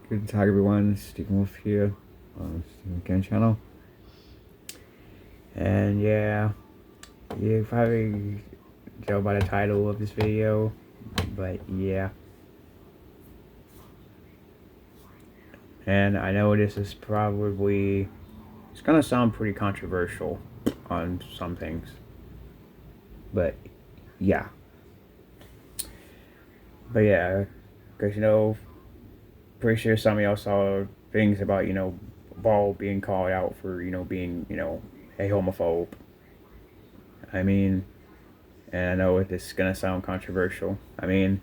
Good talk, everyone. Stephen Wolf here on Stephen Ken channel. And yeah, you probably tell by the title of this video, but yeah. And I know this is probably, it's gonna sound pretty controversial on some things, but yeah. But yeah, because pretty sure some of y'all saw things about, Ball being called out for, being, a homophobe. I mean, and I know this is gonna sound controversial. I mean,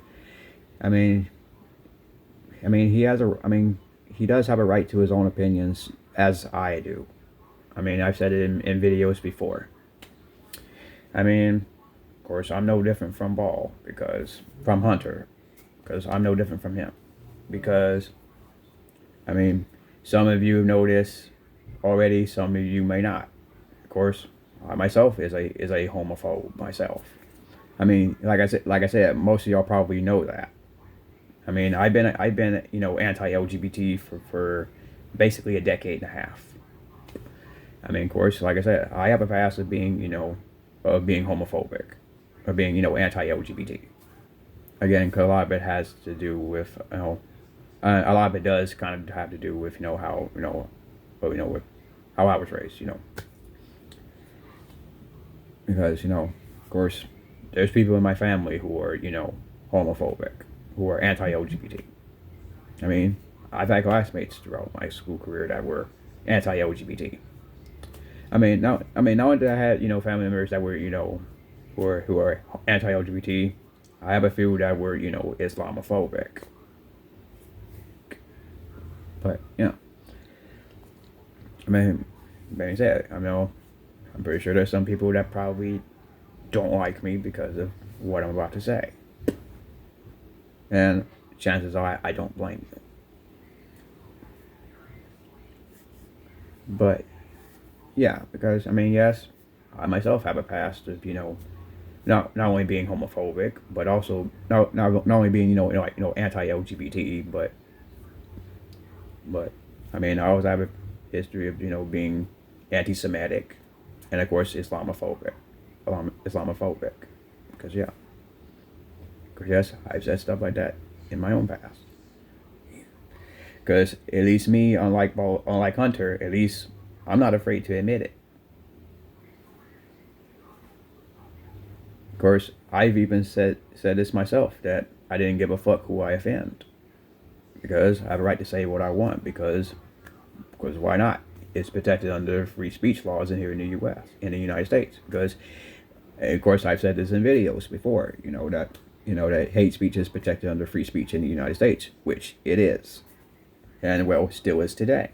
he has a. He does have a right to his own opinions, as I do. I've said it in videos before. Of course, I'm no different from Ball from Hunter, because I'm no different from him. Because, I mean, some of you know this already. Some of you may not. Of course, I myself is a homophobe myself. Like I said, most of y'all probably know that. I've been anti-LGBT for basically a decade and a half. Of course, like I said, I have a past of being being homophobic, or being anti-LGBT. Again, because a lot of it has to do with a lot of it does kind of have to do with how with how I was raised. Because of course, there's people in my family who are homophobic, who are anti-LGBT. I mean, I've had classmates throughout my school career that were anti-LGBT. Not only did I had family members that were who are anti-LGBT, I have a few that were Islamophobic. But I mean, being said, I'm pretty sure there's some people that probably don't like me because of what I'm about to say, and chances are I don't blame them. But yeah, because yes, I myself have a past of not only being homophobic, but also not only being anti-LGBT, but I always have a history of being anti-Semitic, and of course Islamophobic, because yes, I've said stuff like that in my own past. Because at least me, unlike Hunter, at least I'm not afraid to admit it. Of course, I've even said this myself, that I didn't give a fuck who I offend, because I have a right to say what I want, because why not? It's protected under free speech laws in here in the U.S. in the United States. Because, of course, I've said this in videos before. That hate speech is protected under free speech in the United States, which it is, and well, still is today.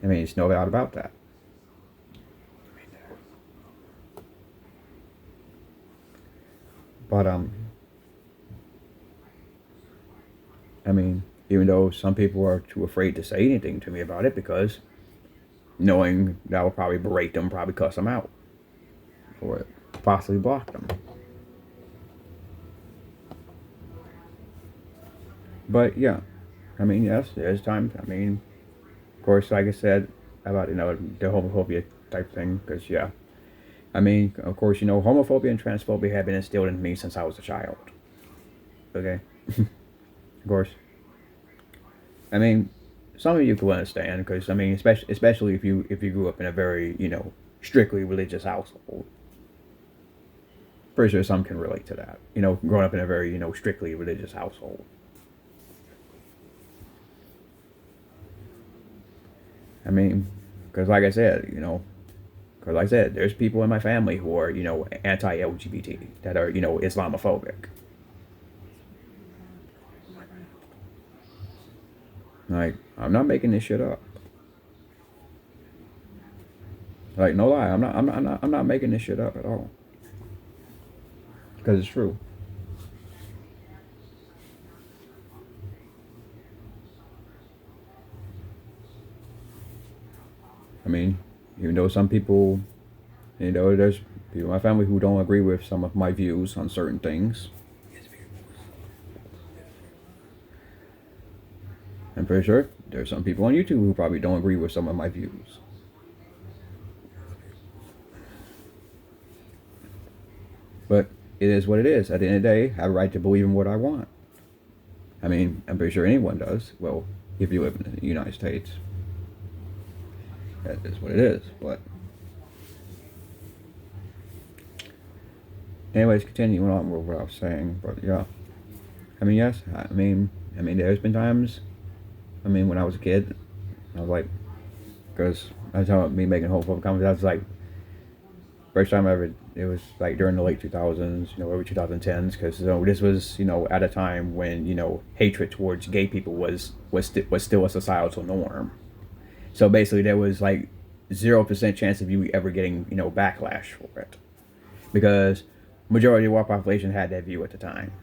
It's no doubt about that. But even though some people are too afraid to say anything to me about it, because knowing that will probably berate them, probably cuss them out, or possibly block them. But yeah, yes, there's times. Of course, like I said about the homophobia type thing, because of course, homophobia and transphobia have been instilled in me since I was a child. Okay, of course. Some of you could understand, because especially if you grew up in a very strictly religious household. Pretty sure some can relate to that. Growing up in a very strictly religious household. Because there's people in my family who are anti-LGBT, that are Islamophobic. Like, I'm not making this shit up. Like, no lie, I'm not making this shit up at all. Because it's true. Even though some people, there's people in my family who don't agree with some of my views on certain things. I'm pretty sure there's some people on YouTube who probably don't agree with some of my views. But it is what it is. At the end of the day, I have a right to believe in what I want. I mean, I'm pretty sure anyone does. Well, if you live in the United States, that is what it is. But anyways, continuing on with what I was saying. But yeah, I mean, yes. I mean, there's been times. I mean, when I was a kid, I was like, because I was talking about me making homophobic comments. I was like, first time I ever, it was like during the late 2000s, early 2010s, because this was at a time when hatred towards gay people was still a societal norm. So basically, there was like 0% chance of you ever getting backlash for it, because majority of our population had that view at the time.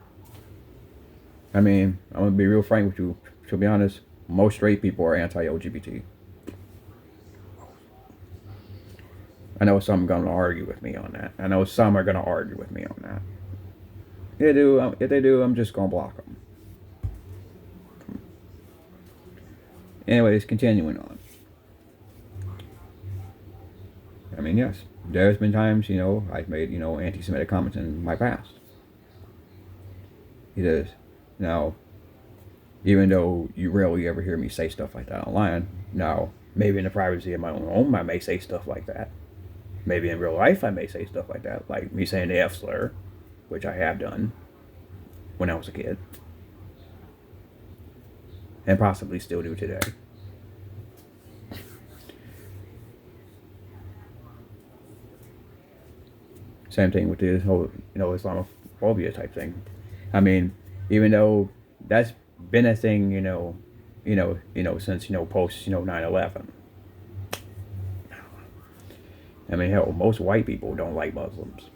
I mean, I'm gonna be real frank with you. To be honest, most straight people are anti-LGBT. I know some are going to argue with me on that. I know some are going to argue with me on that. If they do, I'm just going to block them. Anyways, continuing on. I mean, yes, there's been times, I've made, anti-Semitic comments in my past. It is. Now, even though you rarely ever hear me say stuff like that online, now, maybe in the privacy of my own home, I may say stuff like that. Maybe in real life, I may say stuff like that, like me saying the F slur, which I have done when I was a kid, and possibly still do today. Same thing with this whole, Islamophobia type thing. I mean, even though that's been a thing, since post 9/11. I mean, hell, most white people don't like Muslims.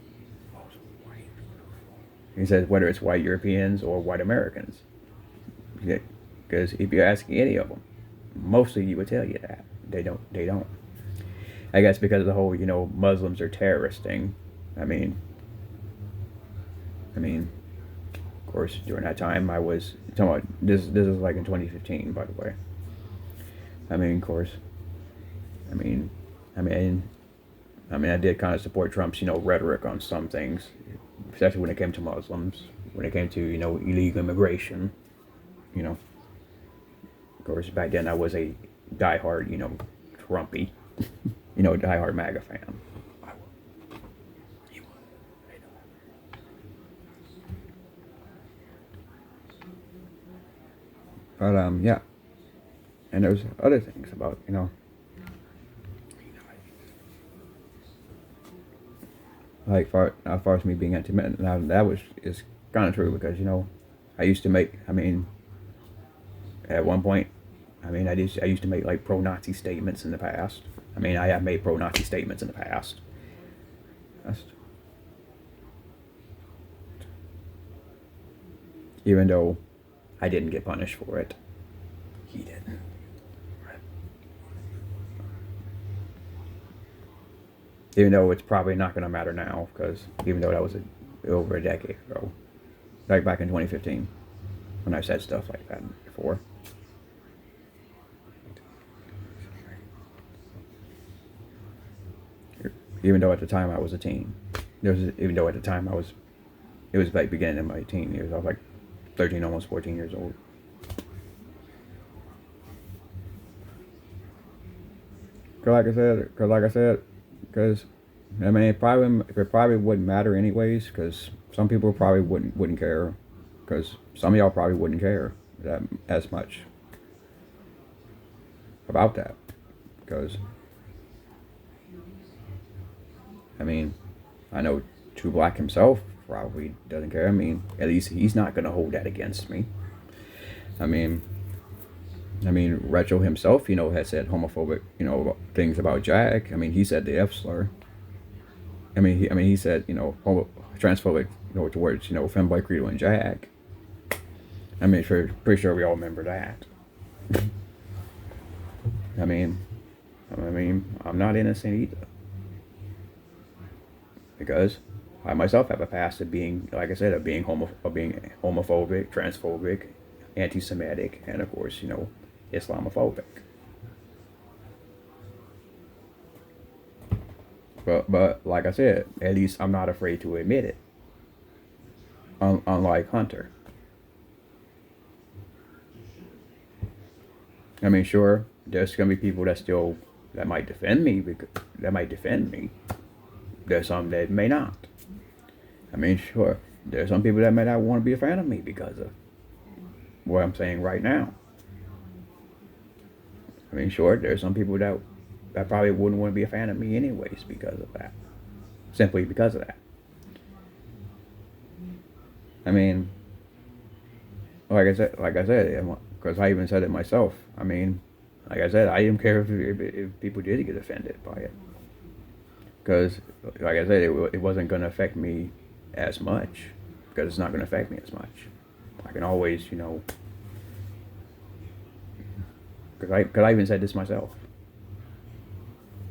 He says whether it's white Europeans or white Americans. Because if you're asking any of them, mostly you would tell you that. They don't. They don't. I guess because of the whole, Muslims are terrorist thing. I mean, of course, during that time, I was talking about this. This is like in 2015, by the way. I mean, of course. I mean, I did kind of support Trump's, rhetoric on some things, especially when it came to Muslims, when it came to, illegal immigration. Of course, back then I was a diehard, Trumpy, diehard MAGA fan. But yeah, and there's other things about, like as far as me being anti-Semitic, now that is kind of true because I used to make. I mean, at one point, I used to make like pro-Nazi statements in the past. I mean, I have made pro-Nazi statements in the past. That's, even though I didn't get punished for it, he didn't. Even though it's probably not going to matter now, because even though that was over a decade ago, like back in 2015, when I said stuff like that before. Even though at the time I was a teen, even though at the time it was like beginning of my teen years. I was like 13, almost 14 years old. Because like I said, I mean, it probably wouldn't matter anyways. Because some people probably wouldn't care. Because some of y'all probably wouldn't care that as much about that. Because I mean, I know True Black himself probably doesn't care. I mean, at least he's not gonna hold that against me. I mean, Retro himself, had said homophobic, things about Jack. I mean, he said the F slur. He said, transphobic, towards, Femboy Credo and Jack. I mean, pretty sure we all remember that. I mean, I'm not innocent either. Because I myself have a past of being, like I said, of being homophobic, transphobic, anti-Semitic, and of course, Islamophobic. But like I said, at least I'm not afraid to admit it. Unlike Hunter. I mean, sure, there's gonna be people that might defend me that might defend me. There's some that may not. I mean, sure, there's some people that may not want to be a fan of me because of what I'm saying right now. I mean, sure, there's some people that probably wouldn't want to be a fan of me anyways because of that. Simply because of that. I mean, like I said, because I even said it myself. I mean, like I said, I didn't care if people did get offended by it, because, like I said, it wasn't going to affect me as much, because it's not going to affect me as much. I can always, because I even said this myself.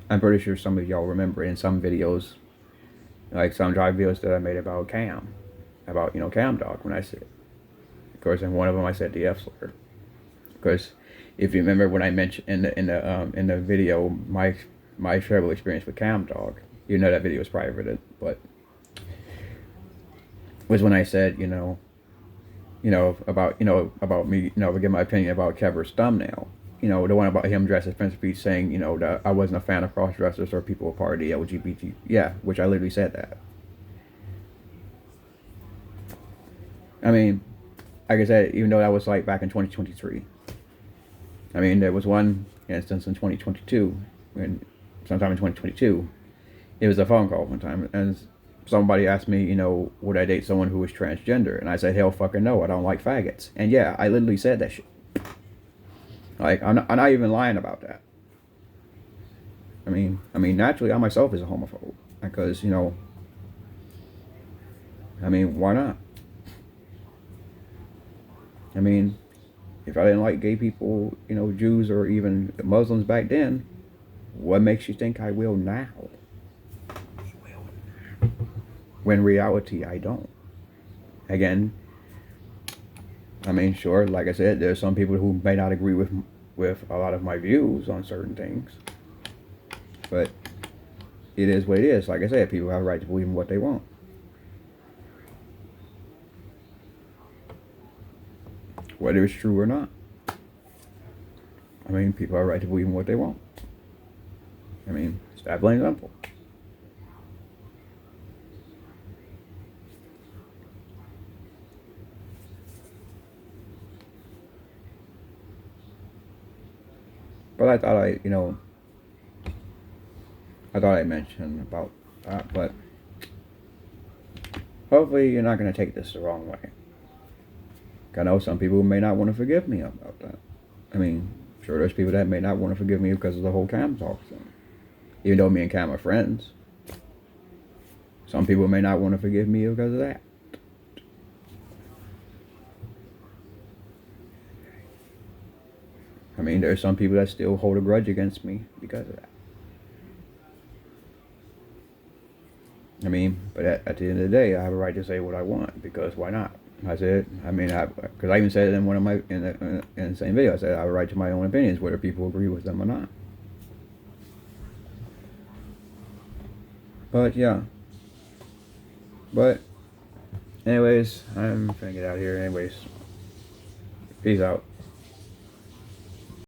I'm pretty sure some of y'all remember in some videos, like some drive videos that I made about Cam Dog, when I said, of course, in one of them I said the F slur. Because if you remember when I mentioned in the video my travel experience with Cam Dog, you know that video was private, but was when I said about me give my opinion about Kevor's thumbnail. The one about him dressed as Prince of Peace, saying, that I wasn't a fan of cross-dressers or people a part of the LGBT. Yeah, which I literally said that. I mean, like I said, even though that was like back in 2023. I mean, there was one instance in 2022, sometime in 2022, it was a phone call one time, and somebody asked me, would I date someone who was transgender? And I said, hell fucking no, I don't like faggots. And yeah, I literally said that shit. Like, I'm not even lying about that. I mean, naturally, I myself is a homophobe. Because, why not? I mean, if I didn't like gay people, Jews or even Muslims back then, what makes you think I will now? When in reality, I don't. Again, I mean, sure, like I said, there's some people who may not agree with a lot of my views on certain things. But it is what it is. Like I said, people have a right to believe in what they want. Whether it's true or not. I mean, people have a right to believe in what they want. I mean, it's that plain simple. But I thought I mentioned about that, but hopefully you're not going to take this the wrong way. I know some people may not want to forgive me about that. I mean, sure, there's people that may not want to forgive me because of the whole Cam Talk thing. Even though me and Cam are friends. Some people may not want to forgive me because of that. I mean, there's some people that still hold a grudge against me because of that. I mean, but at the end of the day, I have a right to say what I want, because why not? I said, because I even said it in one of my, in the same video, I said I have a right to my own opinions, whether people agree with them or not. But yeah. But anyways, I'm gonna get out of here anyways. Peace out.